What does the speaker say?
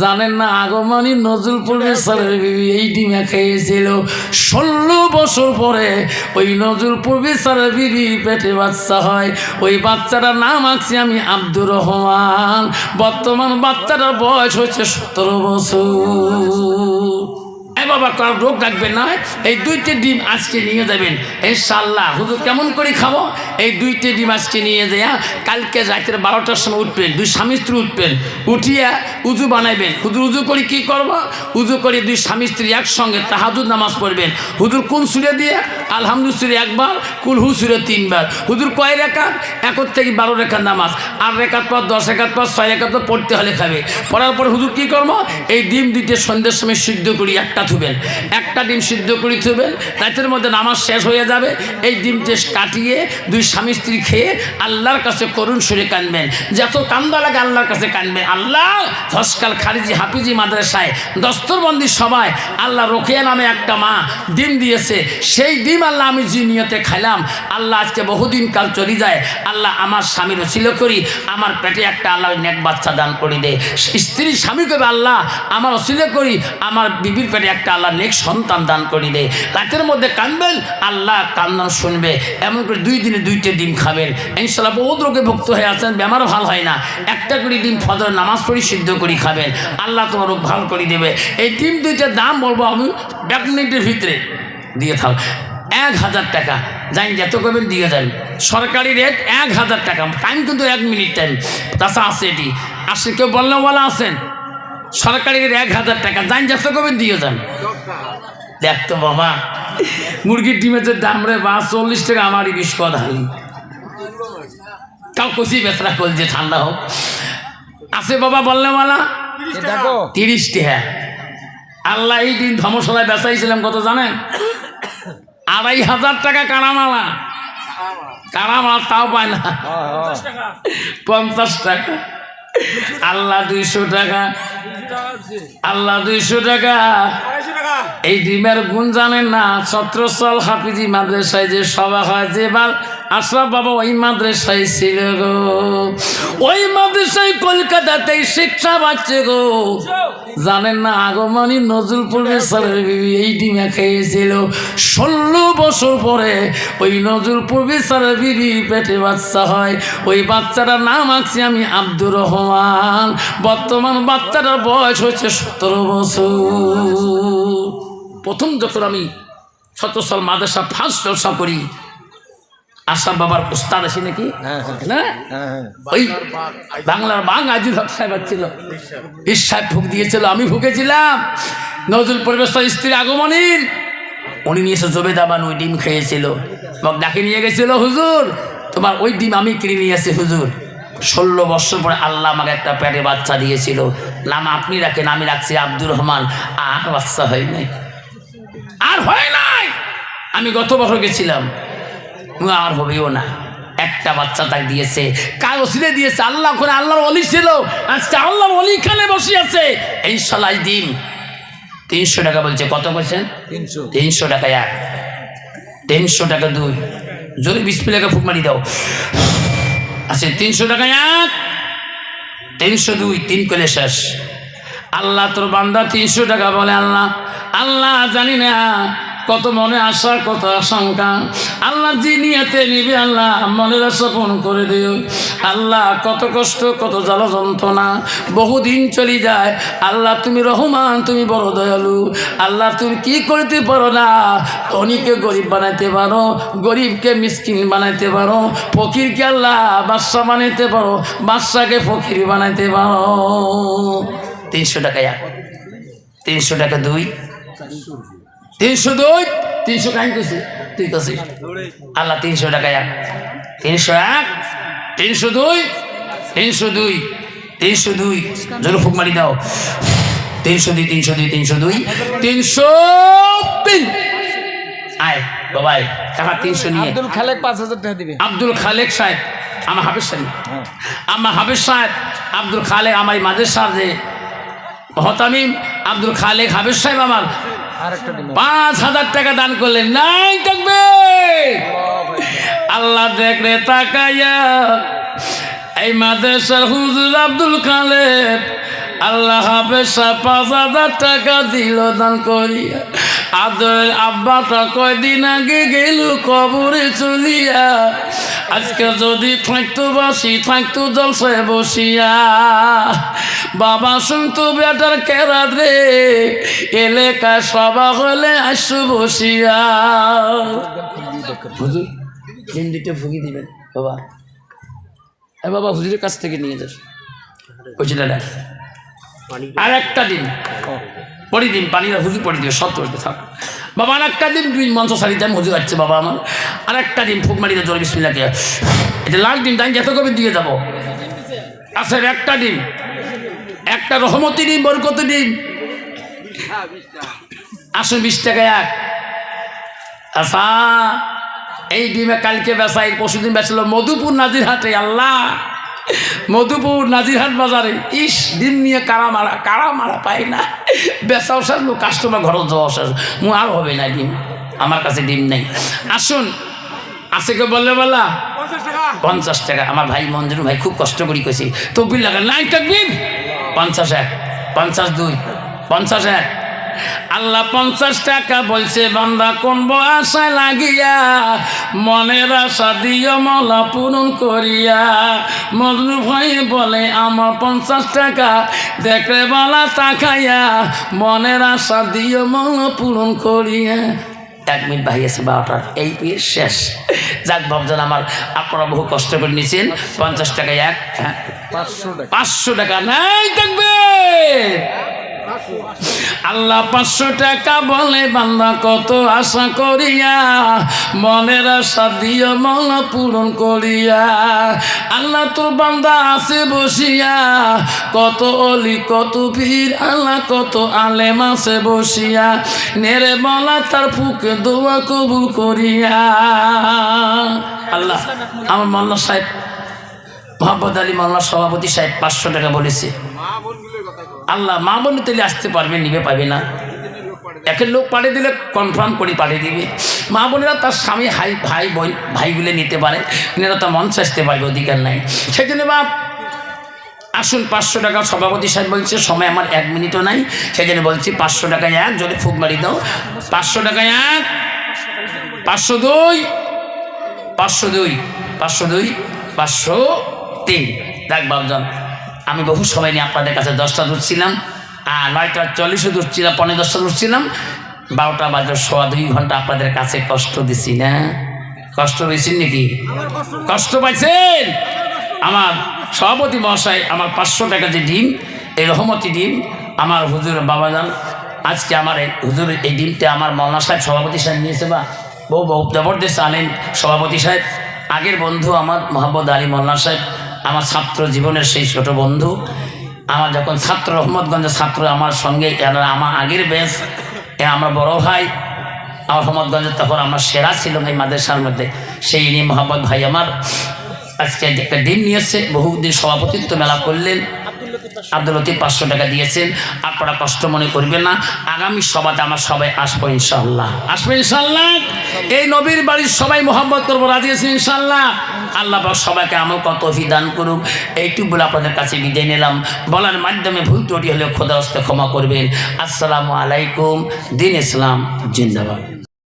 জানেন না আগমনী নজরুলপুর বিশালের বিবি এই ডিমে খেয়েছিল। 16 বছর পরে ওই নজরুলপুর বিশালের বিবির পেটে বাচ্চা হয়। ওই বাচ্চাটার নাম আছি আমি আব্দুর রহমান। বর্তমান বাচ্চাটার বয়স হচ্ছে 17 বছর। বাবা কার রোগ রাখবেন না, এই 2টে ডিম আজকে নিয়ে যাবেন ইনশাআল্লাহ। হুজুর কেমন করে খাবো? এই 2টে ডিম আজকে নিয়ে যাইয়া কালকে রাতের 12টার সময় উঠবেন, 2 স্বামী স্ত্রী উঠবেন, উঠিয়া উজু বানাইবেন। হুজুর উজু করে কি করবো? উজু করে 2 স্বামী স্ত্রী একসঙ্গে তাহাজ্জুদ নামাজ পড়বেন। হুজুর কোন সূরা দিয়ে? আলহামদুলিল্লাহ সূরা একবার, কুল হু সূরা 3 বার। হুজুর কয় রাকাত? 1 থেকে 12 রাকাত নামাজ, 8 রাকাত পর 10 রাকাত পর 6 রাকাত পড়তে হলে খাবে। পড়ার পর হুজুর কি করবো? এই ডিম 2টে সন্ধ্যের সময় সিদ্ধ করি, একটা থুবেন, একটা ডিম সিদ্ধ করে থুবেন। রাতের মধ্যে নামাজ শেষ হয়ে যাবে, এই ডিমটা কাটিয়ে 2 স্বামী স্ত্রী খেয়ে আল্লাহর কাছে করুণ সুরে কাঁদবেন। যত কান্দা লাগে আল্লাহর কাছে কাঁদবেন। আল্লাহ ধসকাল খারিজি হাফিজি মাদ্রাসায় দস্তরবন্দি সবাই আল্লাহ রোকেয়া নামে একটা মা ডিম দিয়েছে, সেই ডিম আল্লাহ আমি যে নিয়তে খাইলাম, আল্লাহ আজকে বহুদিন কাল চলে যায়, আল্লাহ আমার স্বামীর ওসিলা করি আমার পেটে একটা আল্লাহ নেক বাচ্চা দান করে দে। স্ত্রী স্বামী কবে আল্লাহ আমার ওসিলা করি আমার বিবির পেটে একটা আল্লাহ নেক সন্তান দান করে দে। রাতের মধ্যে কাঁদবেন, আল্লাহ কান্না শুনবে। এমন করে 2 দিনে 2টে ডিম খাবেন ইনশাআল্লাহ। বহুত রোগে ভুক্ত হয়ে আছেন, বেমারও ভালো হয় না, একটা করে ডিম ফজর নামাজ পড়ি সিদ্ধ করি খাবেন, আল্লাহ তোমার রোগ ভালো করে দেবে। এই ডিম 2টার দাম বলবো আমি 1 মিনিটের ভিতরে দিয়ে থাক 1000 টাকা। জানি যত করবেন দিয়ে যান, সরকারি রেট 1000 টাকা। টাইম কিন্তু 1 মিনিট টাইম। তাছাড়া আছে এটি আসে, কেউ বললেও বলা আছেন সরকারি রেট 1000 টাকা। জানি যত করবেন দিয়ে যান। দেখতো বাবা মুরগির ডিমের যে দাম রে বা 40 টাকা, আমারই 20 কথা হালি কাউ কষি বেচরা কল যে ঠান্ডা হোক আছে বাবা বললে মালা 30 টাকা। আল্লাহ এই দিন ধর্মশালায় বেচাইছিলাম কত জানেন? 2500 টাকা কারামালা। কারামালা তাও পায় না, 50 টাকা। আল্লাহ 200 টাকা, আল্লাহ 200 টাকা। এই ডিমের গুণ জানেন না? ছত্রসাল হাফিজি মাদ্রাসায় যে সভা হয়, যেবার আশরাফ বাবা ওই মাদ্রাসায় ছিল গো, ওই মাদ্রাসায় কলকাতাতেই শিক্ষা পাচ্ছে গো। জানেন না আগমনী নজরুলপুর বিশালের বিবি এই ডিমে খেয়েছিল। 16 বছর পরে ওই নজরুলপুর বিশালের বিবির পেটে বাচ্চা হয়। ওই বাচ্চাটার নাম আছি আমি আব্দুর রহমান। বর্তমান বাচ্চাটার বয়স হচ্ছে 17 বছর। প্রথম যখন আমি ছত্রসাল মাদ্রাসা ফার্স্ট জলসা করি, আশরাফ বাবার উস্তাদ আছে নাকি না, ওই বাংলার বাং আজিজ হক সাহেব ছিল, ইস সাহেব ভুক দিয়েছিল, আমি ভুকেছিলাম। নজরুল পরিবেশের স্ত্রী আগমনীর উনি নিয়ে এসে জবেদা বানু ওই ডিম খেয়েছিল, মোক ডাকে নিয়ে গেছিল, হুজুর তোমার ওই ডিম আমি কিনে নিয়ে আসি হুজুর। 16 বছর পরে আল্লাহ আমাকে একটা পেটে বাচ্চা দিয়েছিল, নাম আপনি রাখেন, আমি রাখছি আব্দুর রহমান। আর বাচ্চা হয় নাই, আর হয় নাই। আমি গত বছর গেছিলাম, আর হবেও না। একটা বাচ্চা তাকে দিয়েছে, কাল ওসিলে দিয়েছে আল্লাহ। ওখানে আল্লাহর অলি ছিল, আজকে আল্লাহর অলি খানে বসে আছে। এই সালাই ডিম 300 টাকা বলছে। কত বলছেন? 300 টাকা 1, 300 টাকা 2, যদি 20 টাকা ফুক মারি দাও আছে। 300 টাকা 1, 302, 3 করে শেষ। আল্লাহ তোর বান্দা 300 টাকা বলে, আল্লাহ আল্লাহ জানি না কত মনে আশা কত আশঙ্কা, আল্লাহ যে নিয়েতে নিবে আল্লাহ মনের আশা পূরণ করে দিও। আল্লাহ কত কষ্ট কত জ্বালা যন্ত্রণা, বহুদিন চলে যায়। আল্লাহ তুমি রহমান, তুমি বড় দয়ালু। আল্লাহ তুমি কি করতে পারো না? ধনীকে গরিব বানাইতে পারো, গরিবকে মিসকিন বানাইতে পারো, ফকিরকে আল্লাহ বাদশা বানাইতে পারো, বাদশাকে ফকির বানাইতে পারো। 300 টাকা 1, 300 টাকা 2, 302, 300 কাহিন করছি ঠিক আছে। আল্লাহ 300 টাকা 1, 301, 302, 302, 302 জোরে ফুক মারি দাও। 302, 302, 302, 303। আয় বাবাই টাকা 300 নিয়ে আব্দুল খালেক 5000 টাকা দিবে। আব্দুল খালেক সাহেব আমার হাফেজ সাহেব, আমার হাফেজ সাহেব আব্দুল খালেক, আমার মাদ্রাসার যে মহতামিম আব্দুল খালেক হাফেজ সাহেব আমার 5000 টাকা দান করলেন। নাই থাকবে আল্লাহ দেখলে তাকাইয়া এই মাদ্রাসার হুজুর আব্দুল খালেক আল্লাহ হাফেজ 5,000 টাকা দিল দান করিয়া। আদরের আব্বাটা কয়দিন আগে গেল কবরে চলিয়া, আজকে যদি থাকতো বাসি থাকতো জলসায় বসিয়া। বাবা শুনতো বেটার কেরাত রে, এলাকা সভা হলে আসো বসিয়া। হুজুর ডিম দিতে ভুগি দিবেন বাবা, বাবা হুজুরের কাছ থেকে নিয়ে যাস বলছি দাদা। আর একটা দিন পরি দিন পানিরা হুজুর পরি দিবে সত্য থাক বাবা। আর একটা দিন তুই মঞ্চ সারিতে আমি হুজুর আসছে বাবা আমার। আর একটা দিন ফুক মারিতে জোরে বিসমিল্লাহকে, এটা লাস্ট দিন তাই যত কবে দিয়ে যাবো। আচ্ছা একটা দিন, একটা রহমতি দিন, বরকতি দিন। আসুন 20 টাকা এক। আচ্ছা এই ডিমে কালকে বেচা, এই পরশুদিন বেচল মধুপুর নাজিরহাটে। আল্লাহ মধুপুর নাজিরহাট বাজারে, ইস ডিম নিয়ে কারা মারা পাই না। বেচাও সার লোক কাস্টমার ঘর যাওয়া সার মু আর হবে না ডিম, আমার কাছে ডিম নেই। আসুন আছে কে বললে বলা 50 টাকা। আমার ভাই মঞ্জুর ভাই খুব কষ্ট করি কইছি তকবির লাগা নাই তকবির 51 52 51। আল্লাহ 50 টাকা বলছে বান্দা কোন আশায় লাগিয়া, মনের আশা দিও মৌলা পূরণ করিয়া। মজনু ভাই বলে আমার 50 টাকা দেখলে বলা তাকাইয়া, মনের আশা দিও মৌলা পূরণ করিয়া। 1 মিনিট ভাই আছে 12টার, এই শেষ। যাক বাবজান আমার, আপনারা বহু কষ্ট করে নিয়েছেন। 50 টাকা এক, 500 টাকা নাই থাকবে। আল্লাহ 500 টাকা বলে বান্দা কত আশা করিয়া, মনের আশা দিও মৌলা পূরণ করিয়া। আল্লাহ তোর বান্দা আছে বসিয়া, কত অলি কত পীর আল্লাহ কত আলেম আছে বসিয়া, নেরে বলা তার ফুকে দোয়া কবুল করিয়া। আল্লাহ আমার মোল্লা সাহেব মোহাম্মদ আলী মোল্লা সভাপতি সাহেব 500 টাকা বলেছে। আল্লাহ মা বোন তাহলে আসতে পারবে, নিবে পাবে না। একের লোক পাঠিয়ে দিলে কনফার্ম করে পাঠিয়ে দিবে। মা বোনেরা তার স্বামী ভাই বোন ভাইগুলো নিতে পারে, এনারা তো মঞ্চ আসতে পারবে, অধিকার নাই। সেই জন্য বাপ আসুন 500 টাকা সভাপতি সাহেব বলছে, সময় আমার 1 মিনিটও নাই, সেই জন্য বলছি 500 টাকা এক, যদি ফুক মারি দাও 500 টাকা এক, 502 502 502 503। দেখ বাবজান আমি বহু সময় নিয়ে আপনাদের কাছে 10টা ধরছিলাম, আর 9টা 40 ধরছিলাম, 10:15 ধরছিলাম, 12টা বাজার 2.25 ঘন্টা আপনাদের কাছে কষ্ট দিছি না? কষ্ট পেয়েছেন নাকি? কষ্ট পাইছেন? আমার সভাপতি মহাশয় আমার 500 টাকা যে ডিম, এই রহমতি ডিম আমার হুজুর বাবাজান, আজকে আমার হুজুর এই ডিমটা আমার মৌলানা সাহেব সভাপতি সাহেব নিয়েছে। বা বহু জবরদস্ত আলেন সভাপতি সাহেব, আগের বন্ধু আমার মোহাম্মদ আলী মৌলানা সাহেব, আমার ছাত্র জীবনের সেই ছোট বন্ধু। আমার যখন ছাত্র রহমতগঞ্জের ছাত্র আমার সঙ্গে, আমার আগের বেশ আমার বড় ভাই আমার রহমতগঞ্জে, তখন আমার সেরা ছিল এই মাদ্রাসার মধ্যে, সেই নিয়ে মোহাম্মদ ভাই আমার আজকে একটা দিন নিয়েছে, বহুদিন সভাপতিত্ব মেলা করলেন। আব্দুল লতিফ 500 টাকা দিয়েছেন। আপনারা কষ্ট মনে করবেন না, আগামী সভাতে আমার সবাই আসবো ইনশাল্লাহ, আসবো ইনশাল্লাহ। এই নবীর বাড়ির সবাই মোহাম্মত করবো, রাজি আছি ইনশাল্লাহ। আল্লাহ সবাইকে আমল কত দান করুক, এইটুকু বলে আপনাদের কাছে বিদায় নিলাম। বলার মাধ্যমে ভুল ত্রুটি হলে খোদা হস্তে ক্ষমা করবেন। আসসালামু আলাইকুম। দিন ইসলাম জিন্দাবাদ।